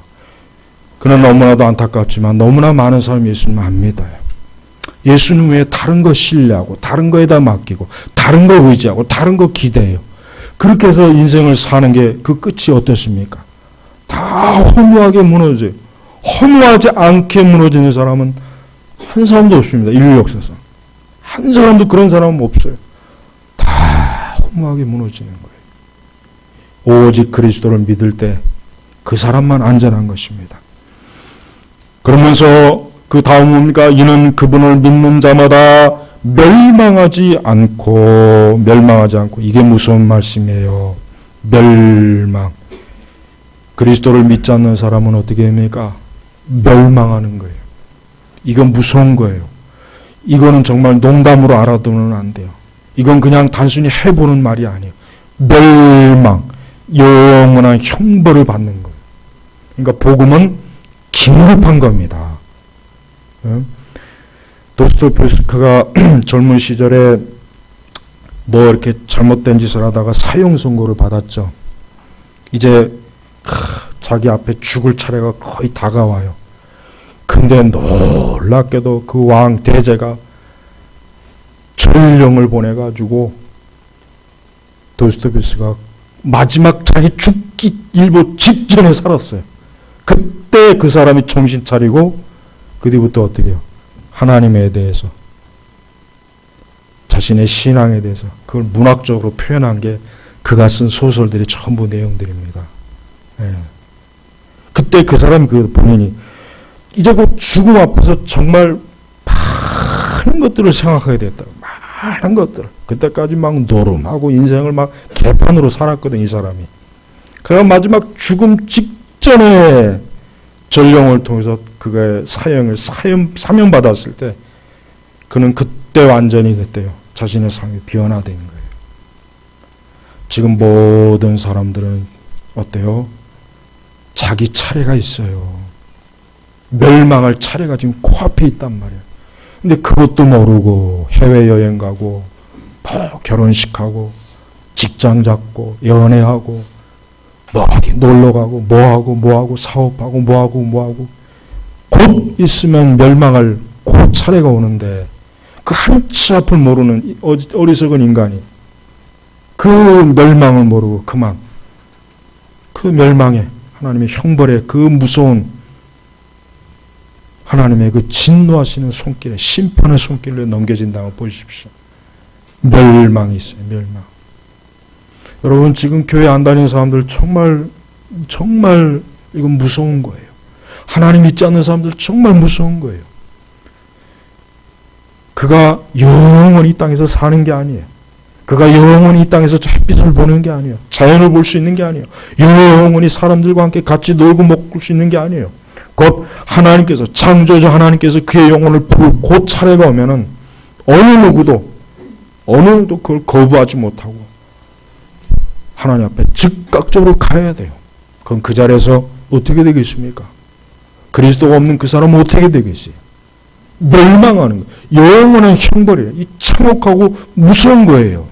그러나 너무나도 안타깝지만 너무나 많은 사람이 예수님 안 믿어요. 예수님 외에 다른 거 신뢰하고 다른 거에다 맡기고 다른 거 의지하고 다른 거 기대해요. 그렇게 해서 인생을 사는 게 그 끝이 어떻습니까? 다 허무하게 무너져요. 허무하지 않게 무너지는 사람은 한 사람도 없습니다. 인류 역사상. 한 사람도 그런 사람은 없어요. 다 허무하게 무너지는 거예요. 오직 그리스도를 믿을 때 그 사람만 안전한 것입니다. 그러면서 그 다음 뭡니까? 이는 그분을 믿는 자마다 멸망하지 않고 이게 무서운 말씀이에요. 멸망. 그리스도를 믿지 않는 사람은 어떻게 됩니까? 멸망하는 거예요. 이건 무서운 거예요. 이거는 정말 농담으로 알아두면 안 돼요. 이건 그냥 단순히 해보는 말이 아니에요. 멸망, 영원한 형벌을 받는 거예요. 그러니까 복음은 긴급한 겁니다. 도스토옙스키가 젊은 시절에 뭐 이렇게 잘못된 짓을 하다가 사형 선고를 받았죠. 이제 자기 앞에 죽을 차례가 거의 다가와요. 근데 놀랍게도 그 왕 대제가 전령을 보내가지고 도스토옙스키가 마지막 자기 죽기 일보 직전에 살았어요. 그때 그 사람이 정신 차리고 그 뒤부터 어떻게 해요? 하나님에 대해서, 자신의 신앙에 대해서 그걸 문학적으로 표현한 게 그가 쓴 소설들이 전부 내용들입니다. 예. 그때 그 사람이 그 본인이 이제 곧 죽음 앞에서 정말 많은 것들을 생각하게 됐다. 많은 것들. 그때까지 막 노름하고 인생을 막 개판으로 살았거든, 이 사람이. 그가 마지막 죽음 직전에 전령을 통해서 그가 사면 받았을 때 그는 그때 완전히 그때요. 자신의 삶이 변화된 거예요. 지금 모든 사람들은 어때요? 자기 차례가 있어요. 멸망할 차례가 지금 코앞에 있단 말이에요. 근데 그것도 모르고 해외여행 가고 뭐 결혼식하고 직장 잡고 연애하고 뭐 어디 놀러 가고 뭐하고 사업하고 뭐하고 곧 있으면 멸망할 그 차례가 오는데 그 한치 앞을 모르는 어리석은 인간이 그 멸망을 모르고 그만 그 멸망에 하나님의 형벌에 그 무서운 하나님의 그 진노하시는 손길에 심판의 손길에 넘겨진다고 보십시오. 멸망이 있어요. 멸망. 여러분 지금 교회 안 다니는 사람들 정말 이건 무서운 거예요. 하나님 믿지 않는 사람들 정말 무서운 거예요. 그가 영원히 이 땅에서 사는 게 아니에요. 그가 영원히 이 땅에서 햇빛을 보는 게 아니에요. 자연을 볼 수 있는 게 아니에요. 영원히 사람들과 함께 같이 놀고 먹을 수 있는 게 아니에요. 곧 하나님께서 창조주 하나님께서 그의 영혼을 부를 그 차례가 오면은 어느 누구도 그걸 거부하지 못하고 하나님 앞에 즉각적으로 가야 돼요. 그럼 그 자리에서 어떻게 되겠습니까? 그리스도가 없는 그 사람은 어떻게 되겠어요? 멸망하는 거예요. 영원한 형벌이에요. 이 참혹하고 무서운 거예요.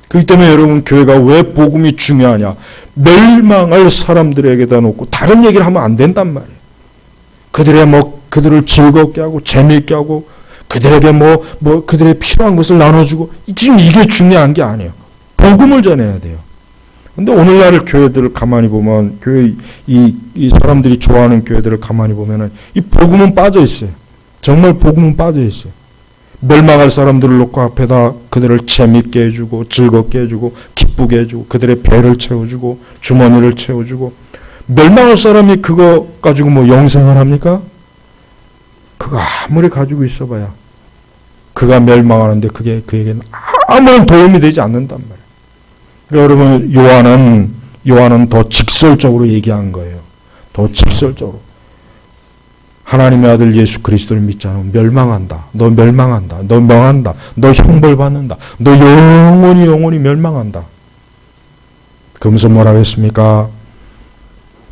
그렇기 때문에 여러분 교회가 왜 복음이 중요하냐? 멸망할 사람들에게다 놓고 다른 얘기를 하면 안 된단 말이에요. 그들을 즐겁게 하고 재미있게 하고 그들에게 그들의 필요한 것을 나눠주고 지금 이게 중요한 게 아니에요. 복음을 전해야 돼요. 근데 오늘날 교회들을 가만히 보면 이 사람들이 좋아하는 교회들을 가만히 보면은 이 복음은 빠져 있어요. 정말 복음은 빠져 있어요. 멸망할 사람들을 놓고 앞에다 그들을 재밌게 해주고 즐겁게 해주고 기쁘게 해주고 그들의 배를 채워주고 주머니를 채워주고 멸망할 사람이 그거 가지고 영생을 합니까? 그거 아무리 가지고 있어봐야 그가 멸망하는데 그게 그에게는 아무런 도움이 되지 않는단 말이에요. 그러니까 여러분 요한은 더 직설적으로 얘기한 거예요. 더 직설적으로. 하나님의 아들 예수 그리스도를 믿지 않으면 멸망한다. 너 멸망한다. 너 명한다. 너 형벌받는다. 너 영원히 멸망한다. 그러면서 뭐라고 했습니까?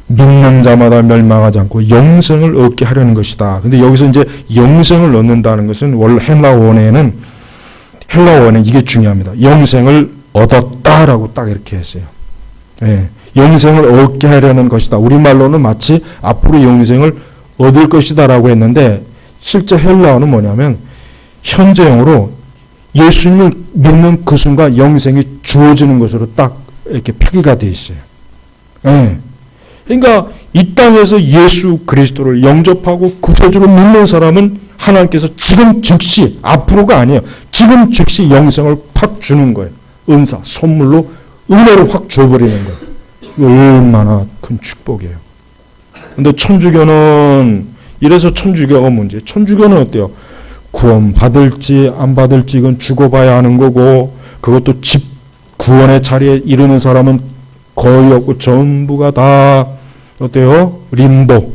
믿는 자마다 멸망하지 않고 영생을 얻게 하려는 것이다. 근데 여기서 이제 영생을 얻는다는 것은 원래 헬라어에는 이게 중요합니다. 영생을 얻었다라고 딱 이렇게 했어요. 예, 영생을 얻게 하려는 것이다. 우리말로는 마치 앞으로 영생을 얻을 것이다라고 했는데 실제 헬라어는 뭐냐면 현재형으로 예수님을 믿는 그 순간 영생이 주어지는 것으로 딱 이렇게 표기가 되어 있어요. 예. 그러니까 이 땅에서 예수 그리스도를 영접하고 구세주로 믿는 사람은 하나님께서 지금 즉시, 앞으로가 아니에요. 지금 즉시 영생을 팍 주는 거예요. 은사, 선물로 은혜를 확 줘버리는 거예요. 이거 얼마나 큰 축복이에요. 근데 천주교는 이래서 천주교가 문제. 천주교는 어때요? 구원 받을지 안 받을지 이건 죽어봐야 하는 거고, 그것도 집 구원의 자리에 이르는 사람은 거의 없고 전부가 다 어때요? 림보,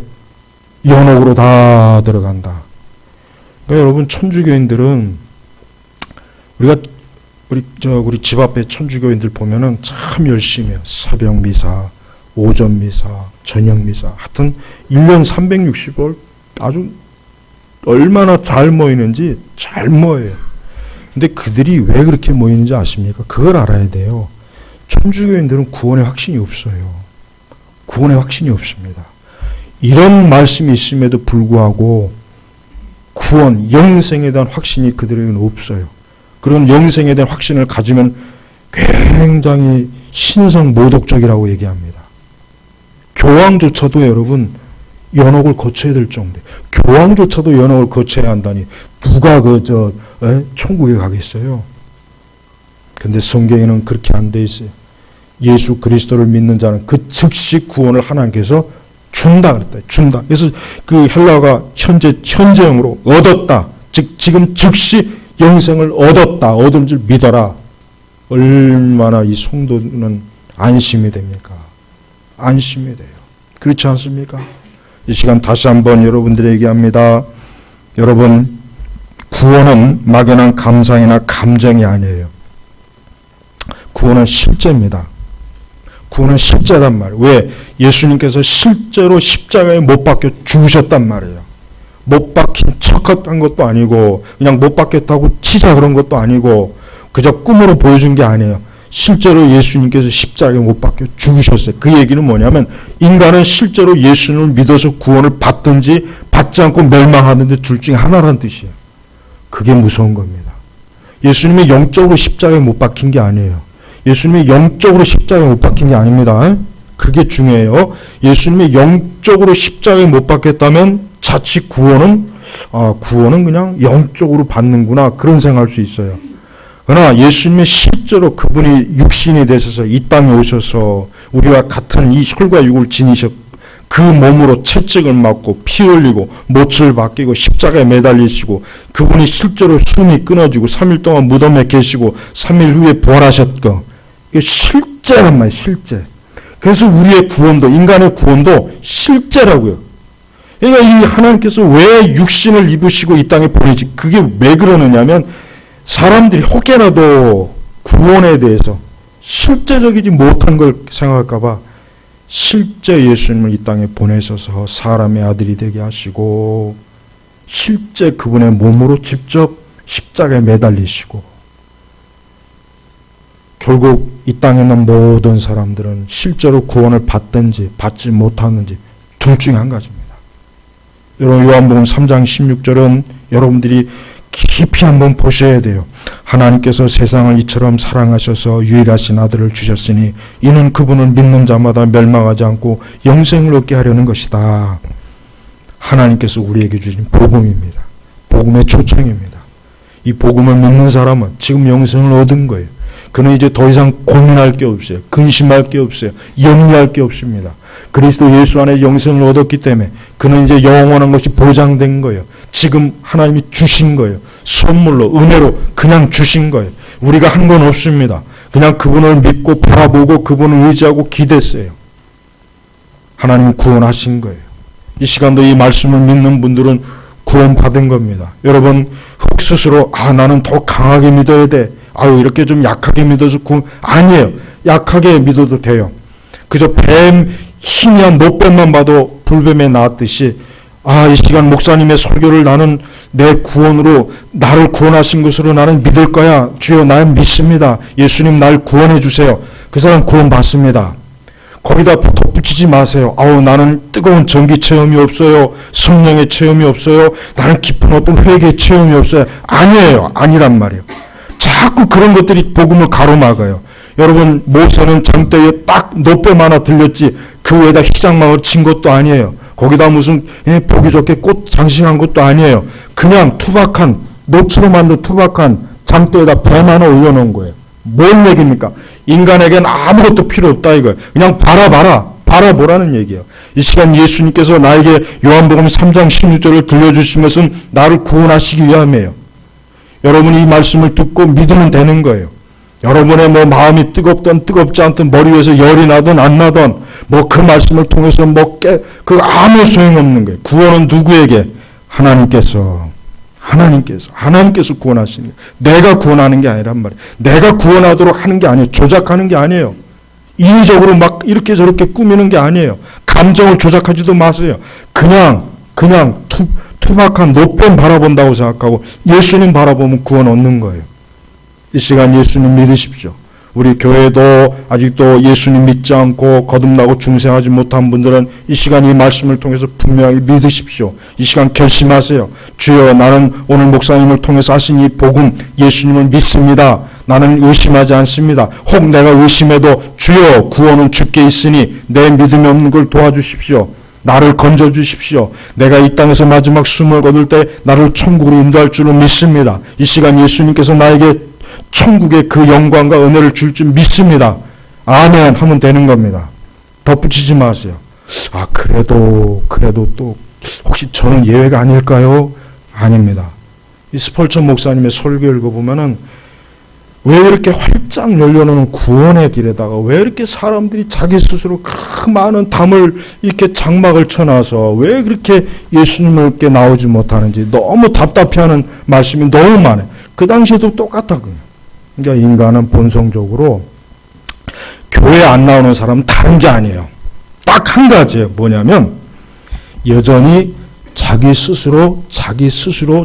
연옥으로 다 들어간다. 그러니까 여러분 천주교인들은 우리 집 앞에 천주교인들 보면은 참 열심히 해요. 새벽 미사, 오전 미사, 저녁 미사. 하여튼 1년 360일 아주 얼마나 잘 모이는지 잘 모여요. 근데 그들이 왜 그렇게 모이는지 아십니까? 그걸 알아야 돼요. 천주교인들은 구원의 확신이 없어요. 구원의 확신이 없습니다. 이런 말씀이 있음에도 불구하고 구원, 영생에 대한 확신이 그들에게는 없어요. 그런 영생에 대한 확신을 가지면 굉장히 신성모독적이라고 얘기합니다. 교황조차도 여러분 연옥을 거쳐야 될 정도. 교황조차도 연옥을 거쳐야 한다니 누가 천국에 가겠어요? 근데 성경에는 그렇게 안 돼 있어요. 예수 그리스도를 믿는 자는 그 즉시 구원을 하나님께서 준다 그랬다. 준다. 그래서 그 헬라어가 현재형으로 얻었다. 즉 지금 즉시 영생을 얻었다. 얻은 줄 믿어라. 얼마나 이 성도는 안심이 됩니까? 안심이 돼요. 그렇지 않습니까? 이 시간 다시 한번 여러분들에게 합니다. 여러분, 구원은 막연한 감상이나 감정이 아니에요. 구원은 실제입니다. 구원은 실제란 말이에요. 왜? 예수님께서 실제로 십자가에 못 박혀 죽으셨단 말이에요. 못 박힌 척한 것도 아니고 그냥 못 박혔다고 치자 그런 것도 아니고 그저 꿈으로 보여준 게 아니에요. 실제로 예수님께서 십자가에 못 박혀 죽으셨어요. 그 얘기는 뭐냐면 인간은 실제로 예수님을 믿어서 구원을 받든지 받지 않고 멸망하는데 둘 중에 하나라는 뜻이에요. 그게 무서운 겁니다. 예수님이 영적으로 십자가에 못 박힌 게 아니에요. 예수님이 영적으로 십자가에 못 박힌 게 아닙니다. 그게 중요해요. 예수님이 영적으로 십자가에 못 박혔다면 자칫 구원은 그냥 영적으로 받는구나 그런 생각할 수 있어요. 그러나 예수님이 실제로 그분이 육신이 되셔서 이 땅에 오셔서 우리와 같은 이 혈과 육을 지니셨 그 몸으로 채찍을 맞고 피 흘리고 못을 박히고 십자가에 매달리시고 그분이 실제로 숨이 끊어지고 3일 동안 무덤에 계시고 3일 후에 부활하셨고 이게 실제란 말이에요. 실제. 그래서 우리의 구원도 인간의 구원도 실제라고요. 그러니까 이 하나님께서 왜 육신을 입으시고 이 땅에 보내지 그게 왜 그러느냐면 사람들이 혹여라도 구원에 대해서 실제적이지 못한 걸 생각할까 봐 실제 예수님을 이 땅에 보내셔서 사람의 아들이 되게 하시고 실제 그분의 몸으로 직접 십자가에 매달리시고 결국 이 땅에 있는 모든 사람들은 실제로 구원을 받든지 받지 못하는지 둘 중에 한 가지입니다. 여러분 요한복음 3장 16절은 여러분들이 깊이 한번 보셔야 돼요. 하나님께서 세상을 이처럼 사랑하셔서 유일하신 아들을 주셨으니 이는 그분을 믿는 자마다 멸망하지 않고 영생을 얻게 하려는 것이다. 하나님께서 우리에게 주신 복음입니다. 복음의 초청입니다. 이 복음을 믿는 사람은 지금 영생을 얻은 거예요. 그는 이제 더 이상 고민할 게 없어요. 근심할 게 없어요. 염려할 게 없습니다. 그리스도 예수 안에 영생을 얻었기 때문에 그는 이제 영원한 것이 보장된 거예요. 지금 하나님이 주신 거예요. 선물로 은혜로 그냥 주신 거예요. 우리가 한 건 없습니다. 그냥 그분을 믿고 바라보고 그분을 의지하고 기댔어요. 하나님 구원하신 거예요. 이 시간도 이 말씀을 믿는 분들은 구원받은 겁니다. 여러분 혹 스스로 나는 더 강하게 믿어야 돼. 이렇게 좀 약하게 믿어서 아니에요. 약하게 믿어도 돼요. 그저 뱀 희미한 노뱀만 봐도 불뱀에 나왔듯이 이 시간 목사님의 설교를 나는 내 구원으로 나를 구원하신 것으로 나는 믿을 거야. 주여 나는 믿습니다. 예수님 날 구원해 주세요. 그 사람 구원 받습니다. 거기다 덧붙이지 마세요. 나는 뜨거운 전기 체험이 없어요. 성령의 체험이 없어요. 나는 깊은 어떤 회개의 체험이 없어요. 아니에요. 아니란 말이에요. 자꾸 그런 것들이 복음을 가로막아요. 여러분 모세는 장대에 딱 노뱀 하나 들렸지 그 위에다 휘장막을 친 것도 아니에요. 거기다 무슨 보기 좋게 꽃 장식한 것도 아니에요. 그냥 투박한 노초로 만든 투박한 장대에다 뱀 하나 올려놓은 거예요. 뭔 얘기입니까? 인간에겐 아무것도 필요 없다 이거예요. 그냥 바라보라는 얘기예요. 이 시간 예수님께서 나에게 요한복음 3장 16절을 들려주신 것은 나를 구원하시기 위함이에요. 여러분이 이 말씀을 듣고 믿으면 되는 거예요. 여러분의 마음이 뜨겁든 뜨겁지 않든 머리 위에서 열이 나든 안 나든 그 말씀을 통해서 아무 소용없는 거예요. 구원은 누구에게? 하나님께서 구원하시는 거예요. 내가 구원하는 게 아니란 말이에요. 내가 구원하도록 하는 게 아니에요. 조작하는 게 아니에요. 인위적으로 막 이렇게 저렇게 꾸미는 게 아니에요. 감정을 조작하지도 마세요. 그냥 투박한 노뱀 바라본다고 생각하고 예수님 바라보면 구원 얻는 거예요. 이 시간 예수님 믿으십시오. 우리 교회도 아직도 예수님 믿지 않고 거듭나고 중생하지 못한 분들은 이 시간 이 말씀을 통해서 분명히 믿으십시오. 이 시간 결심하세요. 주여 나는 오늘 목사님을 통해서 하신 이 복음 예수님을 믿습니다. 나는 의심하지 않습니다. 혹 내가 의심해도 주여 구원은 주께 있으니 내 믿음이 없는 걸 도와주십시오. 나를 건져주십시오. 내가 이 땅에서 마지막 숨을 거둘 때 나를 천국으로 인도할 줄로 믿습니다. 이 시간 예수님께서 나에게 천국의 그 영광과 은혜를 줄 줄 믿습니다. 아멘 하면 되는 겁니다. 덧붙이지 마세요. 그래도 또 혹시 저는 예외가 아닐까요? 아닙니다. 이 스펄전 목사님의 설교 읽어보면은 왜 이렇게 활짝 열려놓은 구원의 길에다가 왜 이렇게 사람들이 자기 스스로 그 많은 담을 이렇게 장막을 쳐놔서 왜 그렇게 예수님을 이렇게 나오지 못하는지 너무 답답해하는 말씀이 너무 많아요. 그 당시에도 똑같다고요. 그러니까 인간은 본성적으로 교회 안 나오는 사람은 다른 게 아니에요. 딱 한 가지예요. 뭐냐면 여전히 자기 스스로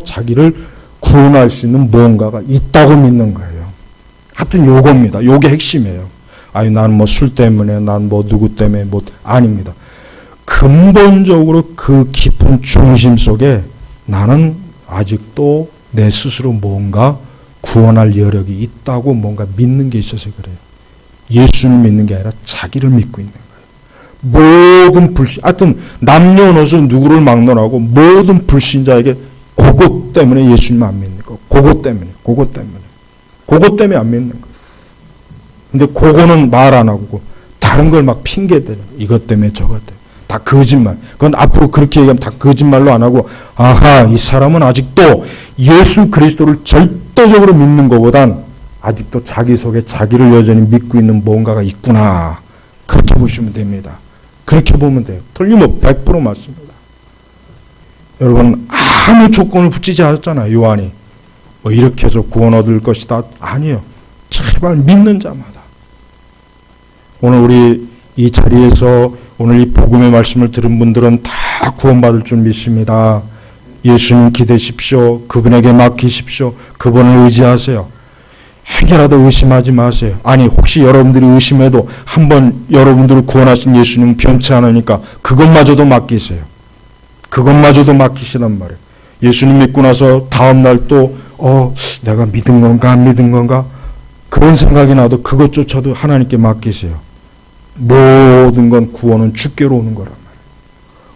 자기를 구원할 수 있는 무언가가 있다고 믿는 거예요. 하여튼 요겁니다. 요게 핵심이에요. 나는 술 때문에, 난 누구 때문에, 아닙니다. 근본적으로 그 깊은 중심 속에 나는 아직도 내 스스로 뭔가 구원할 여력이 있다고 뭔가 믿는 게 있어서 그래요. 예수를 믿는 게 아니라 자기를 믿고 있는 거예요. 모든 하여튼 남녀노소 누구를 막론하고 모든 불신자에게 그것 때문에 예수님 안 믿는 거. 그것 때문에 안 믿는 거예요. 근데 그거는 말 안 하고 다른 걸 막 핑계대는 거예요. 이것 때문에 저것 때문에. 다 거짓말. 그건 앞으로 그렇게 얘기하면 다 거짓말로 안 하고 이 사람은 아직도 예수 그리스도를 절대적으로 믿는 것보단 아직도 자기 속에 자기를 여전히 믿고 있는 뭔가가 있구나. 그렇게 보시면 됩니다. 그렇게 보면 돼요. 틀림없이 100% 맞습니다. 여러분 아무 조건을 붙이지 않았잖아요. 요한이. 이렇게 해서 구원 얻을 것이다. 아니에요. 제발 믿는 자마다. 오늘 우리 이 자리에서 오늘 이 복음의 말씀을 들은 분들은 다 구원받을 줄 믿습니다. 예수님 기대십시오. 그분에게 맡기십시오. 그분을 의지하세요. 혹여라도 의심하지 마세요. 혹시 여러분들이 의심해도 한번 여러분들을 구원하신 예수님은 변치 않으니까 그것마저도 맡기세요. 그것마저도 맡기시란 말이에요. 예수님 믿고 나서 다음날 또 내가 믿은 건가 안 믿은 건가 그런 생각이 나도 그것조차도 하나님께 맡기세요. 모든 건 구원은 주께로 오는 거란 말이에요.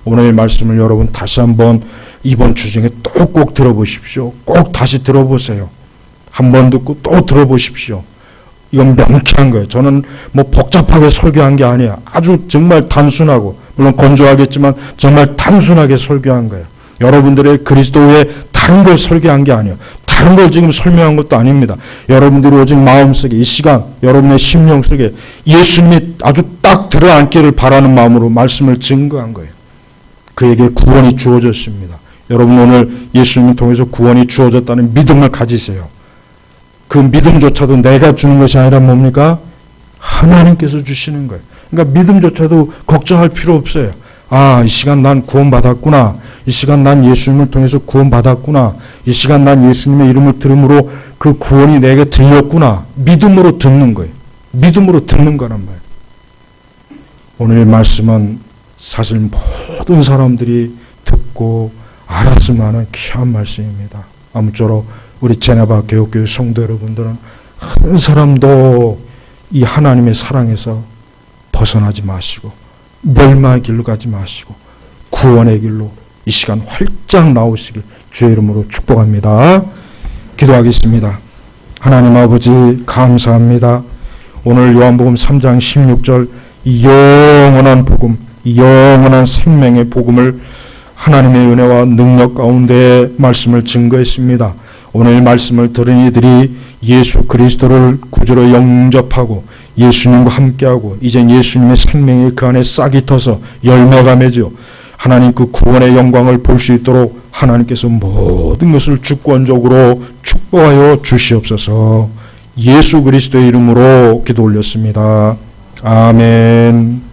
오늘 말씀을 여러분 다시 한번 이번 주 중에 또 꼭 들어보십시오. 꼭 다시 들어보세요. 한 번 듣고 또 들어보십시오. 이건 명쾌한 거예요. 저는 복잡하게 설교한 게 아니에요. 아주 정말 단순하고 물론 건조하겠지만 정말 단순하게 설교한 거예요. 여러분들의 그리스도의 다른 걸 설교한 게 아니에요. 다른 걸 지금 설명한 것도 아닙니다. 여러분들이 오직 마음속에 이 시간 여러분의 심령 속에 예수님이 아주 딱 들어앉기를 바라는 마음으로 말씀을 증거한 거예요. 그에게 구원이 주어졌습니다. 여러분 오늘 예수님을 통해서 구원이 주어졌다는 믿음을 가지세요. 그 믿음조차도 내가 주는 것이 아니라 뭡니까? 하나님께서 주시는 거예요. 그러니까 믿음조차도 걱정할 필요 없어요. 아, 이 시간 난 구원받았구나. 이 시간 난 예수님을 통해서 구원받았구나. 이 시간 난 예수님의 이름을 들음으로 그 구원이 내게 들렸구나. 믿음으로 듣는 거예요. 믿음으로 듣는 거란 말이에요. 오늘 말씀은 사실 모든 사람들이 듣고 알았으면 하는 귀한 말씀입니다. 아무쪼록 우리 제네바 개혁교회 성도 여러분들은 한 사람도 이 하나님의 사랑에서 벗어나지 마시고 멸망의 길로 가지 마시고 구원의 길로 이 시간 활짝 나오시길 주의 이름으로 축복합니다. 기도하겠습니다. 하나님 아버지 감사합니다. 오늘 요한복음 3장 16절 이 영원한 복음, 이 영원한 생명의 복음을 하나님의 은혜와 능력 가운데 말씀을 증거했습니다. 오늘 말씀을 들은 이들이 예수 그리스도를 구주로 영접하고 예수님과 함께하고 이젠 예수님의 생명이 그 안에 싹이 터서 열매가 맺어 하나님 그 구원의 영광을 볼 수 있도록 하나님께서 모든 것을 주권적으로 축복하여 주시옵소서. 예수 그리스도의 이름으로 기도 올렸습니다. 아멘.